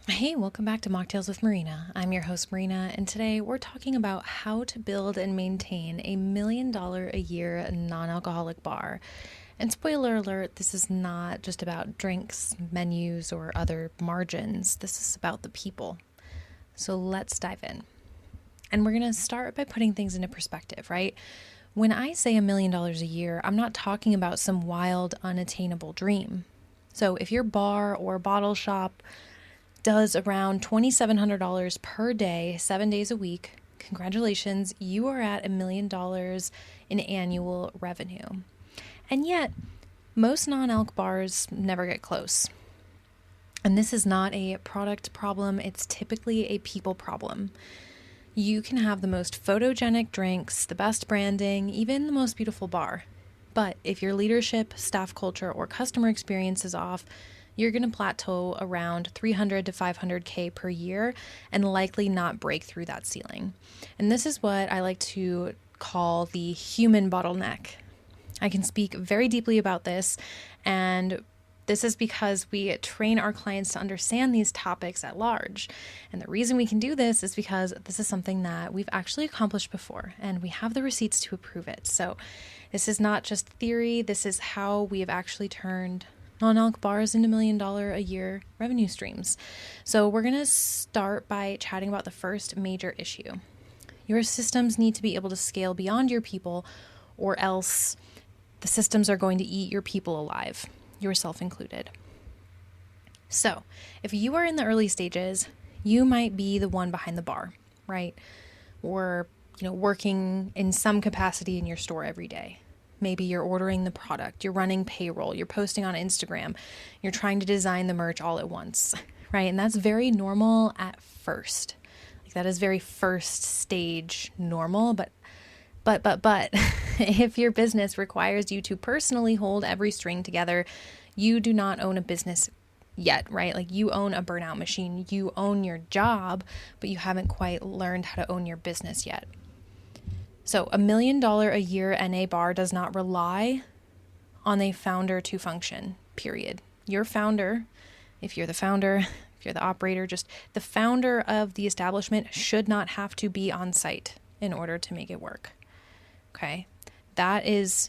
Hey, welcome back to Mocktails with Marina. I'm your host, Marina, and today we're talking about how to build and maintain $1 million a year non alcoholic bar. And spoiler alert, this is not just about drinks, menus, or other margins. This is about the people. So let's dive in. And we're going to start by putting things into perspective, right? When I say $1 million a year, I'm not talking about some wild, unattainable dream. So if your bar or bottle shop does around $2,700 per day, 7 days a week, congratulations, you are at $1 million in annual revenue. And yet, most non-alc bars never get close. And this is not a product problem, it's typically a people problem. You can have the most photogenic drinks, the best branding, even the most beautiful bar. But if your leadership, staff culture, or customer experience is off, you're going to plateau around 300 to 500K per year and likely not break through that ceiling. And this is what I like to call the human bottleneck. I can speak very deeply about this, and this is because we train our clients to understand these topics at large. And the reason we can do this is because this is something that we've actually accomplished before, and we have the receipts to approve it. So this is not just theory, this is how we have actually turned non-alc bars into $1 million a year revenue streams. So we're going to start by chatting about the first major issue. Your systems need to be able to scale beyond your people, or else the systems are going to eat your people alive, yourself included. So if you are in the early stages, you might be the one behind the bar, right? Or, working in some capacity in your store every day. Maybe you're ordering the product, you're running payroll, you're posting on Instagram, you're trying to design the merch all at once, right? And that's very normal at first. That is very first stage normal, but if your business requires you to personally hold every string together, you do not own a business yet, right? Like you own a burnout machine, you own your job, but you haven't quite learned how to own your business yet. So $1 million a year NA bar does not rely on a founder to function, period. Your founder, if you're the founder, if you're the operator, just the founder of the establishment should not have to be on site in order to make it work. Okay? That is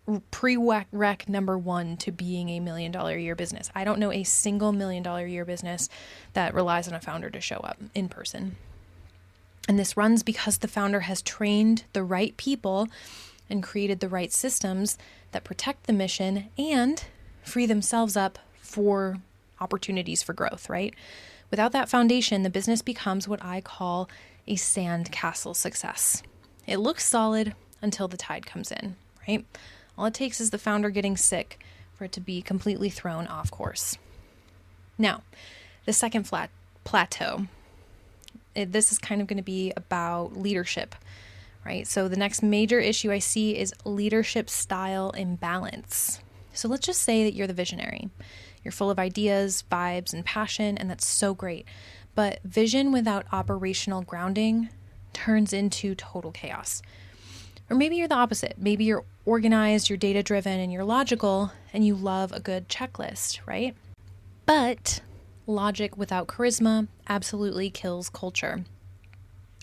prereq number one to being a $1 million a year business. I don't know a single $1 million a year business that relies on a founder to show up in person. And this runs because the founder has trained the right people and created the right systems that protect the mission and free themselves up for opportunities for growth, right? Without that foundation, the business becomes what I call a sandcastle success. It looks solid until the tide comes in, right? All it takes is the founder getting sick for it to be completely thrown off course. Now, the second plateau. This is kind of going to be about leadership, right? So the next major issue I see is leadership style imbalance. So let's just say that you're the visionary. You're full of ideas, vibes, and passion, and that's so great. But vision without operational grounding turns into total chaos. Or maybe you're the opposite. Maybe you're organized, you're data-driven, and you're logical, and you love a good checklist, right? But logic without charisma absolutely kills culture.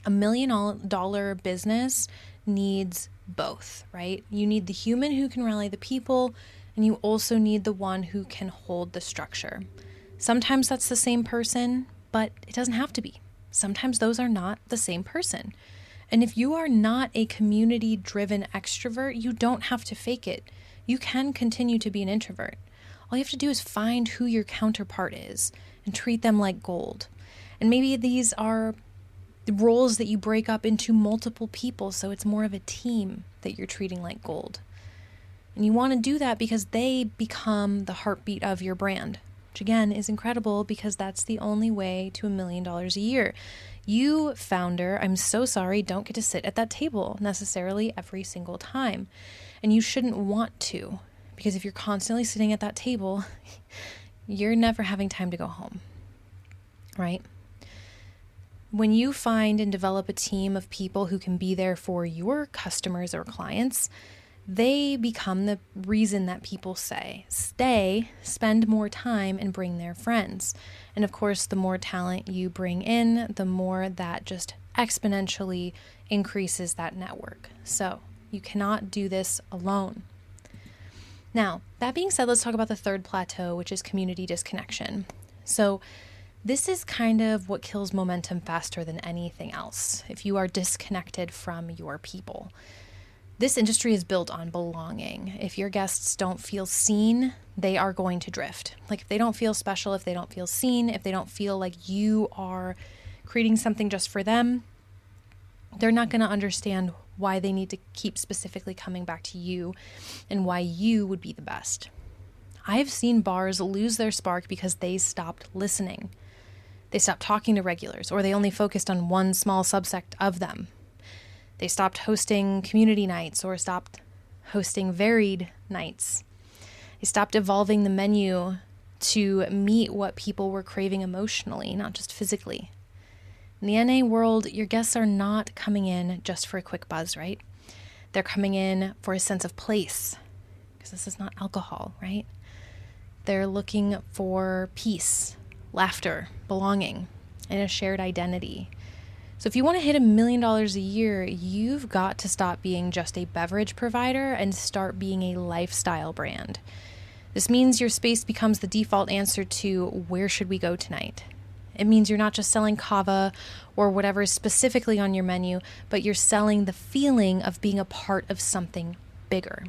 $1 million business needs both, right? You need the human who can rally the people, and you also need the one who can hold the structure. Sometimes that's the same person, but it doesn't have to be. Sometimes those are not the same person. And if you are not a community-driven extrovert, you don't have to fake it. You can continue to be an introvert. All you have to do is find who your counterpart is and treat them like gold. And maybe these are the roles that you break up into multiple people, so it's more of a team that you're treating like gold. And you want to do that because they become the heartbeat of your brand, which again is incredible because that's the only way to $1 million a year. You, founder, I'm so sorry, don't get to sit at that table necessarily every single time. And you shouldn't want to, because if you're constantly sitting at that table, you're never having time to go home, right? When you find and develop a team of people who can be there for your customers or clients, they become the reason that people say, stay, spend more time, and bring their friends. And of course, the more talent you bring in, the more that just exponentially increases that network. So you cannot do this alone. Now, that being said, let's talk about the third plateau, which is community disconnection. So this is kind of what kills momentum faster than anything else, if you are disconnected from your people. This industry is built on belonging. If your guests don't feel seen, they are going to drift. Like if they don't feel special, if they don't feel seen, if they don't feel like you are creating something just for them, they're not going to understand why they need to keep specifically coming back to you and why you would be the best. I've seen bars lose their spark because they stopped listening. They stopped talking to regulars, or they only focused on one small subsect of them. They stopped hosting community nights or stopped hosting varied nights. They stopped evolving the menu to meet what people were craving emotionally, not just physically. In the NA world, your guests are not coming in just for a quick buzz, right? They're coming in for a sense of place, because this is not alcohol, right? They're looking for peace, laughter, belonging, and a shared identity. So if you want to hit $1 million a year, you've got to stop being just a beverage provider and start being a lifestyle brand. This means your space becomes the default answer to where should we go tonight? It means you're not just selling kava or whatever is specifically on your menu, but you're selling the feeling of being a part of something bigger,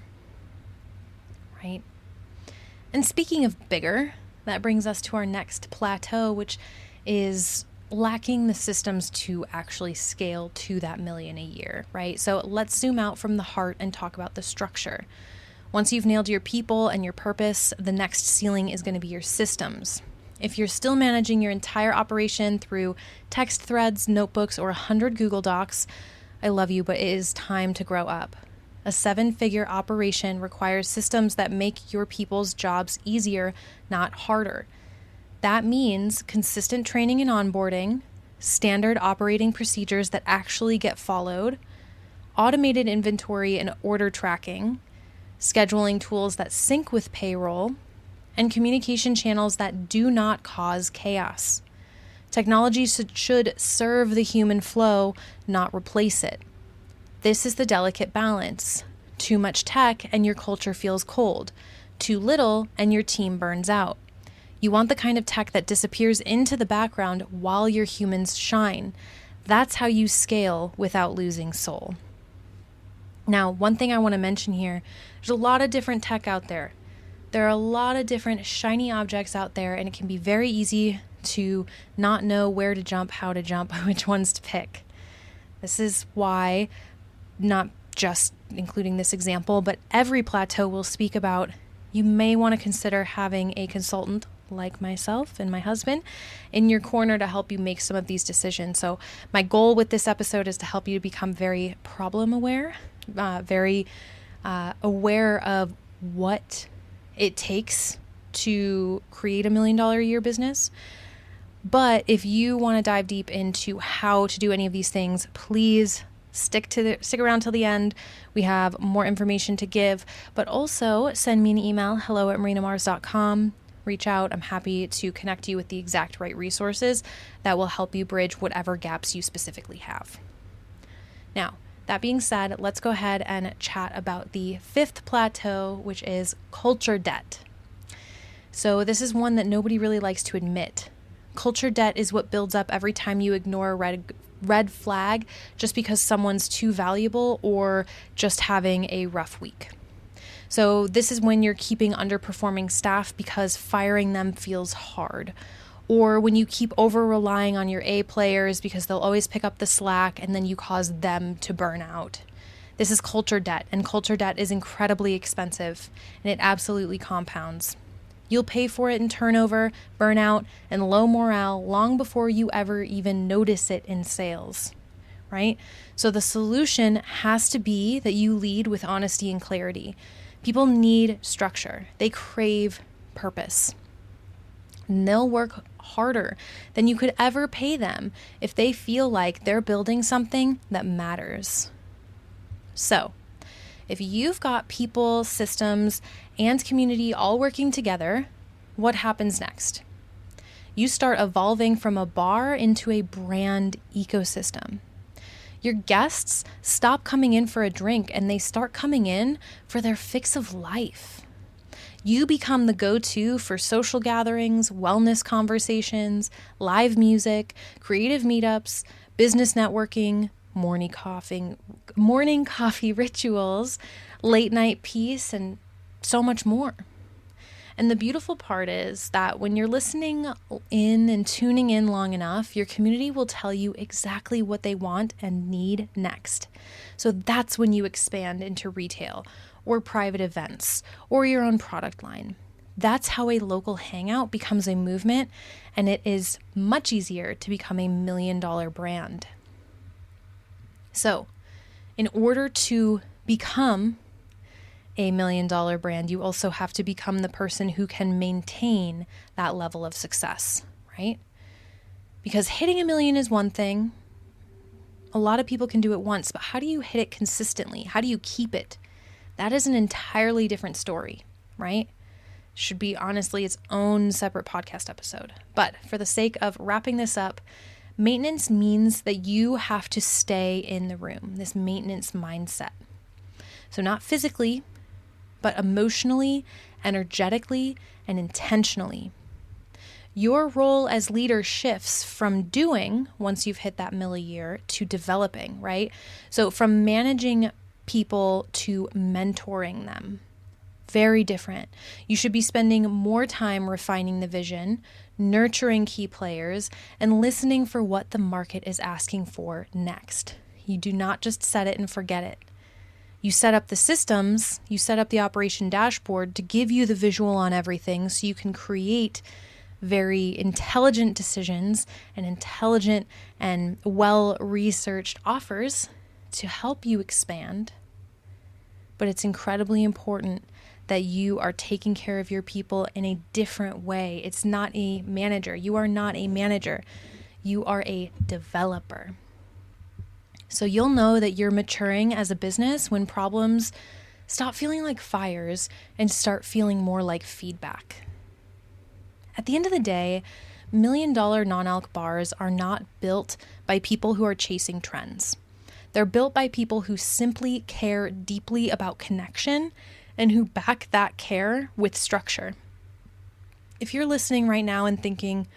right? And speaking of bigger, that brings us to our next plateau, which is lacking the systems to actually scale to that $1 million a year, right? So let's zoom out from the heart and talk about the structure. Once you've nailed your people and your purpose, the next ceiling is going to be your systems. If you're still managing your entire operation through text threads, notebooks, or 100 Google Docs, I love you, but it is time to grow up. A 7-figure operation requires systems that make your people's jobs easier, not harder. That means consistent training and onboarding, standard operating procedures that actually get followed, automated inventory and order tracking, scheduling tools that sync with payroll, and communication channels that do not cause chaos. Technology should serve the human flow, not replace it. This is the delicate balance. Too much tech and your culture feels cold. Too little and your team burns out. You want the kind of tech that disappears into the background while your humans shine. That's how you scale without losing soul. Now, one thing I want to mention here, there's a lot of different tech out there. There are a lot of different shiny objects out there, and it can be very easy to not know where to jump, how to jump, which ones to pick. This is why, not just including this example, but every plateau will speak about, you may want to consider having a consultant like myself and my husband in your corner to help you make some of these decisions. So my goal with this episode is to help you to become very problem aware, very aware of what it takes to create $1 million a year business. But if you want to dive deep into how to do any of these things, please stick around till the end. We have more information to give, but also send me an email, hello@marinamars.com. Reach out. I'm happy to connect you with the exact right resources that will help you bridge whatever gaps you specifically have. Now, that being said, let's go ahead and chat about the fifth plateau, which is culture debt. So this is one that nobody really likes to admit. Culture debt is what builds up every time you ignore a red flag just because someone's too valuable or just having a rough week. So this is when you're keeping underperforming staff because firing them feels hard. Or when you keep over relying on your A players because they'll always pick up the slack and then you cause them to burn out. This is culture debt, and culture debt is incredibly expensive, and it absolutely compounds. You'll pay for it in turnover, burnout, and low morale long before you ever even notice it in sales, right? So the solution has to be that you lead with honesty and clarity. People need structure. They crave purpose. And they'll work harder than you could ever pay them if they feel like they're building something that matters. So, If you've got people, systems, and community all working together, what happens next? You start evolving from a bar into a brand ecosystem. Your guests stop coming in for a drink and they start coming in for their fix of life. You become the go-to for social gatherings, wellness conversations, live music, creative meetups, business networking, morning coffee rituals, late night peace, and so much more. And the beautiful part is that when you're listening in and tuning in long enough, your community will tell you exactly what they want and need next. So that's when you expand into retail or private events or your own product line. That's how a local hangout becomes a movement, and it is much easier to become a $1 million brand. So, in order to become a $1 million brand, you also have to become the person who can maintain that level of success, right? Because hitting 1 million is one thing. A lot of people can do it once, but how do you hit it consistently? How do you keep it? That is an entirely different story, right? Should be honestly its own separate podcast episode. But for the sake of wrapping this up, maintenance means that you have to stay in the room, this maintenance mindset. So not physically, but emotionally, energetically, and intentionally. Your role as leader shifts from doing, once you've hit that mill a year, to developing, right? So from managing people to mentoring them. Very different. You should be spending more time refining the vision, nurturing key players, and listening for what the market is asking for next. You do not just set it and forget it. You set up the systems, you set up the operation dashboard to give you the visual on everything so you can create very intelligent decisions and intelligent and well-researched offers to help you expand. But it's incredibly important that you are taking care of your people in a different way. It's not a manager. You are not a manager. You are a developer. So you'll know that you're maturing as a business when problems stop feeling like fires and start feeling more like feedback. At the end of the day, $1 million non-alc bars are not built by people who are chasing trends. They're built by people who simply care deeply about connection and who back that care with structure. If you're listening right now and thinking,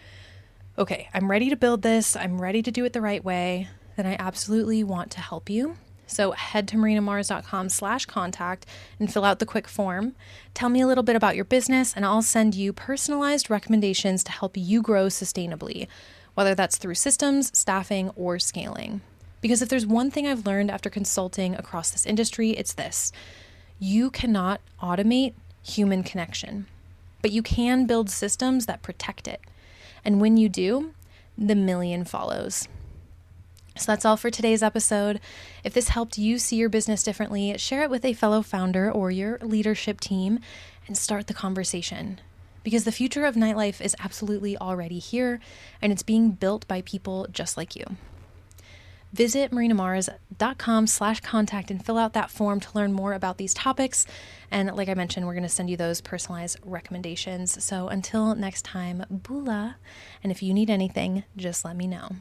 okay, I'm ready to build this, I'm ready to do it the right way, then I absolutely want to help you. So head to marinamars.com/contact and fill out the quick form. Tell me a little bit about your business and I'll send you personalized recommendations to help you grow sustainably, whether that's through systems, staffing, or scaling. Because if there's one thing I've learned after consulting across this industry, it's this. You cannot automate human connection, but you can build systems that protect it. And when you do, the million follows. So that's all for today's episode. If this helped you see your business differently, share it with a fellow founder or your leadership team and start the conversation. Because the future of nightlife is absolutely already here and it's being built by people just like you. Visit marinamars.com/contact and fill out that form to learn more about these topics. And like I mentioned, we're going to send you those personalized recommendations. So until next time, bula. And if you need anything, just let me know.